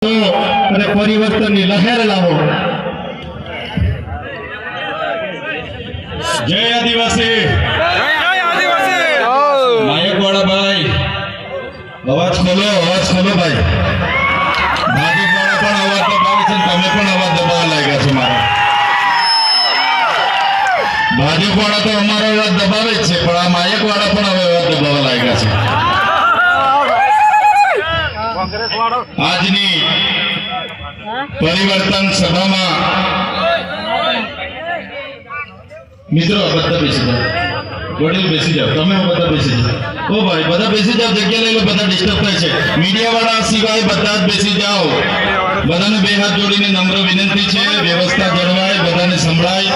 અને પરિવર્તનની લહેર લાવો। જય આદિવાસી, નાયકવાડા ભાઈ, અવાજ ખોલો ભાઈ। ભાજપવાળા પણ અવાજ દબાવે છે, તમે પણ અવાજ દબાવવા લાગ્યા છો। મારા ભાજપવાળા તો અમારો અવાજ દબાવે જ છે, પણ આ નાયકવાળા પણ હવે અવાજ દબાવવા લાગ્યા છે। આજની પરિવર્તન સભામાં મિત્રો બધા બેસી જાઓ, વડીલ બેસી જાઓ, તમે બધા બેસી જાઓ। ઓ ભાઈ બધા બેસી જાઓ, જગ્યા લઈ લો, બધા ડિસ્ટર્બ થાય છે। મીડિયા વાળા સિવાય બધા જ બેસી જાઓ। બધાને બે હાથ જોડીને નમ્ર વિનંતી છે, વ્યવસ્થા જળવાય, બધાને સંભળાય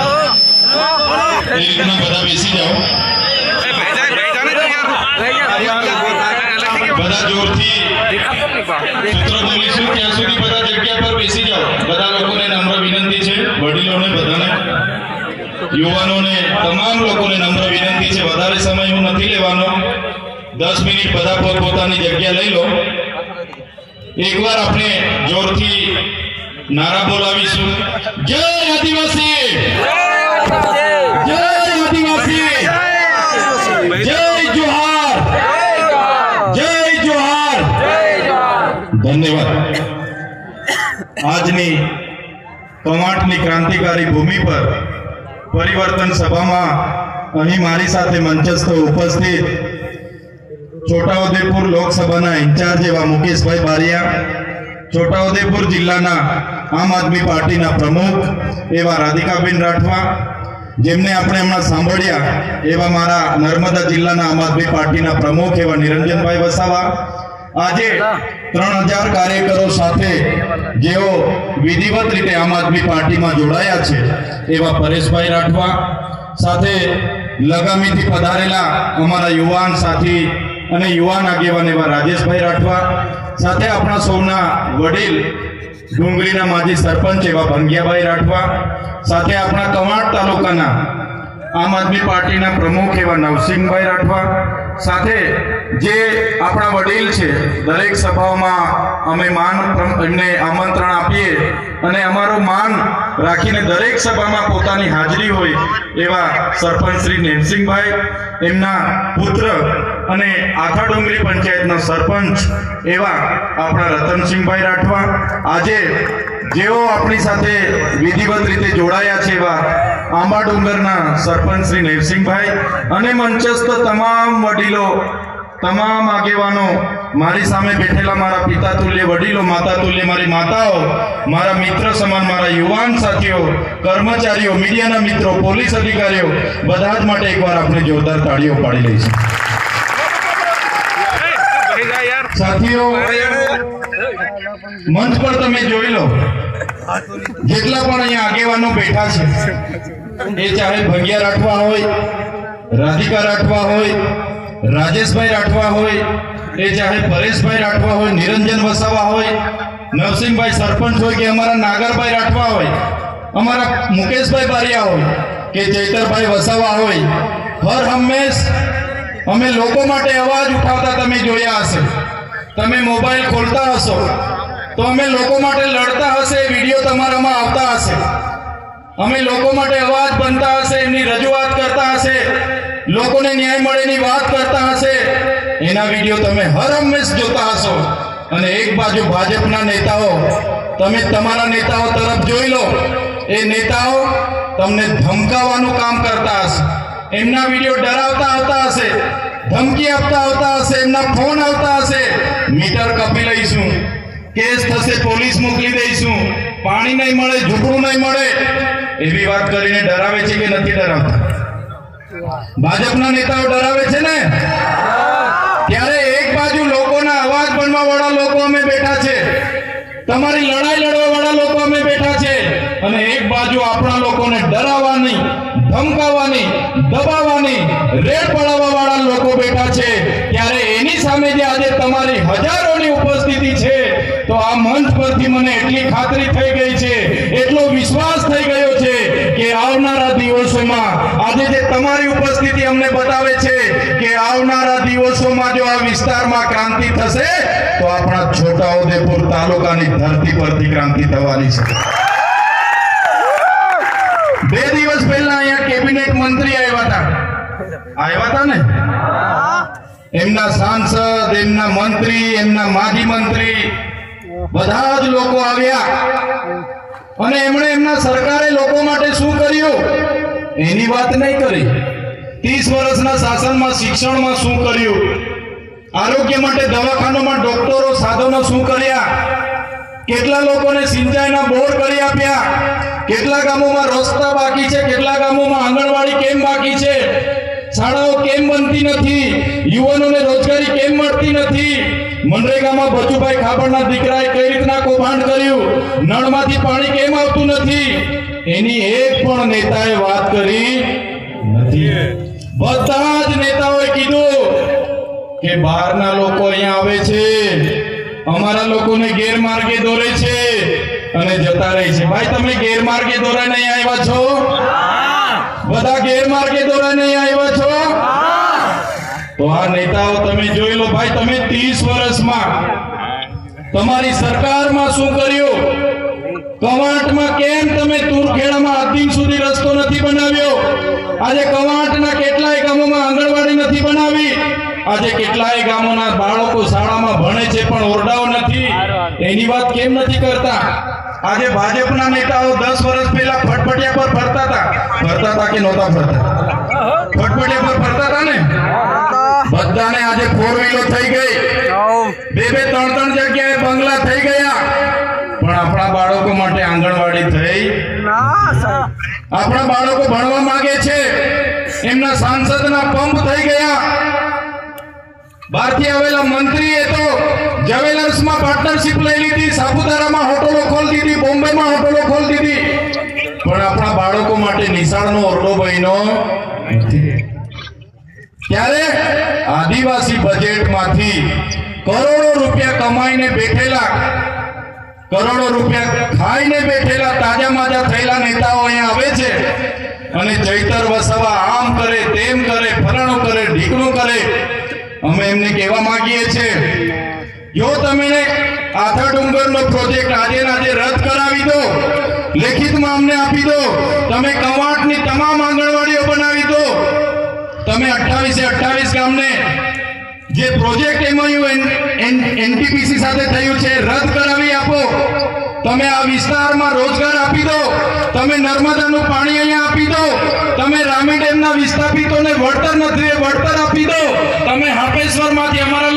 એ રીતના બધા બેસી જાઓ। બધા જોરથી સૂત્રો બોલીશું ત્યાં સુધી બધા જગ્યા પર બેસી જાઓ। બધા લોકોને નમ્ર વિનંતી છે, વડીલોને, બધાને, યુવાનોને, તમામ લોકોને નમ્ર વિનંતી છે, વધારે સમય હું નથી લેવાનો। 10 મિનિટ બધા પોતપોતાની જગ્યા લઈ લો। એકવાર આપણે જોરથી નારા બોલાવીશું, જય આદિવાસી, જય આદિવાસી, જય જોહાર, જય જોહાર। ધન્યવાદ। આજની કવાંટની ક્રાંતિકારી ભૂમિ પર પરિવર્તન સભામાં અહીં મારી સાથે મંચસ્થ ઉપસ્થિત છોટાઉદેપુર લોકસભાના ઇન્ચાર્જ એવા મુકેશભાઈ બારિયા, છોટાઉદેપુર જિલ્લાના આમ આદમી પાર્ટીના પ્રમુખ એવા રાધિકાબેન રાઠવા, જેમને આપણે હમણાં સાંભળ્યા એવા મારા નર્મદા જિલ્લાના આમ આદમી પાર્ટીના પ્રમુખ એવા નિરંજનભાઈ વસાવા, આજે 3000 કાર્યકરો સાથે જેઓ વિધિવત રીતે આમ આદમી પાર્ટીમાં જોડાયા છે એવા પરેશભાઈ રાઠવા, સાથે લગામીથી પધારેલા અમારા યુવાન સાથી અને યુવાન આગેવાન એવા રાજેશભાઈ રાઠવા, સાથે આપણા સૌના વડીલ ડુંગરીના માજી સરપંચ એવા ભંગિયાભાઈ રાઠવા, સાથે આપણા કવાંટ તાલુકાના આમ આદમી પાર્ટીના પ્રમુખ એવા નવસિંહભાઈ રાઠવા, સાથે જે આપણા વડીલ છે, દરેક સભાઓમાં અમે એમને આમંત્રણ આપીએ અને અમારું માન રાખીને દરેક સભામાં પોતાની હાજરી હોય એવા સરપંચ શ્રી નેમસિંહભાઈ, એમના પુત્ર અને આથા ડુંગરી પંચાયતના સરપંચ એવા આપણા રતનસિંહભાઈ રાઠવા, આજે જેઓ આપણી સાથે વિધિવત રીતે જોડાયા છે એવા આંબા ડુંગરના સરપંચ શ્રી નેવસિંહભાઈ અને મંચસ્થ તમામ વડીલો, તમામ આગેવાનો, મારી સામે બેઠેલા મારા પિતા તુલ્ય વડીલો, માતા તુલ્ય મારી માતાઓ, મારા મિત્ર સમાન મારા યુવાન સાથીઓ, કર્મચારીઓ, મીડિયાના મિત્રો, પોલીસ અધિકારીઓ, બધા જ માટે એકવાર આપણે જોરદાર તાળીઓ પાડી લઈશું। સાથીઓ, મંચ પર તમે જોઈ લો, જેટલા પણ અહીંયા આગેવાનો બેઠા છે, એ ચાહે ભંગિયા રાઠવા હોય, રાધિકા રાઠવા હોય, રાજેશભાઈ રાઠવા હોય, એ ચાહે પરેશભાઈ રાઠવા હોય, નિરંજન વસાવા હોય, નવસિંહભાઈ સરપંચ હોય, કે અમારા નાગરભાઈ રાઠવા હોય, અમારા મુકેશભાઈ બારિયા હોય, કે ચૈતરભાઈ વસાવા હોય, હર હંમેશ અમે લોકો માટે અવાજ ઉઠાવતા તમે જોયા હશે। તમે મોબાઈલ ખોલતા હશો તો અમે લોકો માટે લડતા હશે, વિડીયો તમારામાં આવતા હશે, અમે લોકો માટે અવાજ બનતા હશે, એમની રજૂઆત કરતા હશે, લોકોને ન્યાય મળેની વાત કરતા હશે, એના વિડીયો તમે હર હંમેશ જોતા હશો। અને એક બાજુ ભાજપના નેતાઓ, તમે તમારા નેતાઓ તરફ જોઈ લો, એ નેતાઓ તમને ધમકાવવાનું કામ કરતા હશે, એમના વિડીયો ડરાવતા આવતા હશે, ધમકી આપતા આવતા હશે, એમના ફોન આવતા હશે, મીટર કાપી લઈશું, કેસ થશે, પોલીસ મોકલી દઈશું, પાણી નહીં મળે, ઝૂંપડું નહીં મળે, એવી વાત કરીને ડરાવે છે કે નથી ડરાવતા? ભાજપના નેતાઓ ડરાવે છે ને? ત્યારે એક બાજુ લોકોના અવાજ બનવા વાળા લોકો અમે બેઠા છે, તમારી લડાઈ લડવા વાળા લોકો અમે બેઠા છે, અને એક બાજુ આપણા લોકોને ડરાવવાની, ધમકાવવાની, દબાવવાની, રેડ પડાવવા વાળા લોકો બેઠા છે। ત્યારે એની સામે જે આજે તમારી હજારોની ઉપસ્થિતિ છે, તો આ મંચ પરથી મને એટલી ખાતરી થઈ ગઈ છે, એટલો વિશ્વાસ થઈ ગયો છે કે આવનારા દિવસોમાં આજે જે તમારી ઉપસ્થિતિ અમને બતાવે છે કે આવનારા દિવસોમાં જો આ વિસ્તારમાં ક્રાંતિ થશે તો આપણા છોટાઉદેપુર તાલુકાની ધરતી પરથી ક્રાંતિ થવાની છે. 2 દિવસ પહેલા અહીંયા કેબિનેટ મંત્રી આવ્યા હતા ને, એમના સાંસદ, એમના મંત્રી, એમના માજી મંત્રી બધા જ લોકો આવ્યા અને એમણે એમના સરકારે લોકો માટે શું કર્યું એની વાત નહીં કરી. 30 વર્ષના શાસનમાં શિક્ષણમાં શું કર્યું, આરોગ્ય માટે દવાખાનામાં ડોક્ટરો, સાધનો શું કર્યા, કેટલા લોકોને સિંચાઈના બોર કરી આપ્યા, કેટલા ગામોમાં રસ્તા બાકી છે, કેટલા ગામોમાં આંગણવાડી કેમ બાકી છે, શાળાઓ કેમ બનતી નથી, યુવાનોને રોજગારી કેમ મળતી નથી, મનરેગામાં બચુભાઈ ખાબડના દીકરાએ કઈ રીતના કૌભાંડ કર્યું, નળમાંથી પાણી કેમ આવતું નથી, એની એક પણ નેતાએ વાત કરી નથી. બધા જ નેતાઓએ કીધું કે બહારના લોકો અહીંયા આવે છે, અમારા લોકોને ગેરમાર્ગે દોરે છે અને જતા રહે છે. ભાઈ તમે ગેરમાર્ગે દોરાઈને અહીં આવ્યા છો? બધા ગેરમાર્ગે દોરાઈને અહીં આવ્યા છો? તો આ નેતાઓ તમે જોઈ લો ભાઈ, તમે 30 વર્ષમાં તમારી સરકારમાં શું કર્યું? કવાંટમાં કેમ તમે તુરખેડામાં આદિન સુધી રસ્તો નથી બનાવ્યો? આજે કવાંટના કેટલાય ગામોમાં આંગણવાડી નથી બનાવી. આજે કેટલાય ગામોના બાળકો શાળામાં ભણે છે પણ ઓરડાઓ નથી. એની વાત કેમ નથી કરતા? આજે ભાજપના નેતાઓ 10 વર્ષ પહેલા ફટફટિયા પર ફરતા હતા કે નહોતા ફરતા? ફટફટિયા પર ફરતા હતા ને. બધાને આજે 4 વ્હીલો થઈ ગઈ, 2-2, 3-3 જગ્યાએ બંગલા થઈ ગયા, પણ આપણા બાળકો માટે આંગણવાડી થઈ? આપણા બાળકો ભણવા માંગે છે, એમના સાંસદના પંપ થઈ ગયા. બહારથી આવેલા મંત્રીએ તો જ્વેલર્સમાં પાર્ટનરશિપ લઈ લીધી, સાપુતારામાં હોટલો ખોલી દીધી, બોમ્બેમાં હોટલો ખોલી દીધી, પણ આપણા બાળકો માટે નિશાળનો ઓરડો બન્યો નથી. ત્યારે આદિવાસી બજેટમાંથી કરોડો રૂપિયા કમાઈને બેઠેલા, કરોડો રૂપિયા ખાઈને બેઠેલા, તાજા માજા થયેલા નેતાઓ અહીંયા આવે છે અને ચૈતર વસાવા આમ કરે, તેમ કરે, ફલાણું કરે, ઢીકણું કરે. અમે એમને કહેવા માંગીએ છીએ, જો તમે આથા ડુંગરનો પ્રોજેક્ટ આજે રદ કરાવી દો, લેખિતમાં અમને આપી દો, તમે કવાંટની તમામ આંગણવાડીઓ બનાવી દો, તમે 28 ગામને જે પ્રોજેક્ટ MOU NTPC સાથે થયું છે રદ કરાવી આપો, તમે આ વિસ્તારમાં રોજગાર આપી દો, તમે નર્મદાનું પાણી અહીંયા આપી દો, તમે રામી ડેમના વિસ્થાપિતોને વળતર નથી, વળતર આપી દો, તમે હાપેશ્વરમાંથી અમારા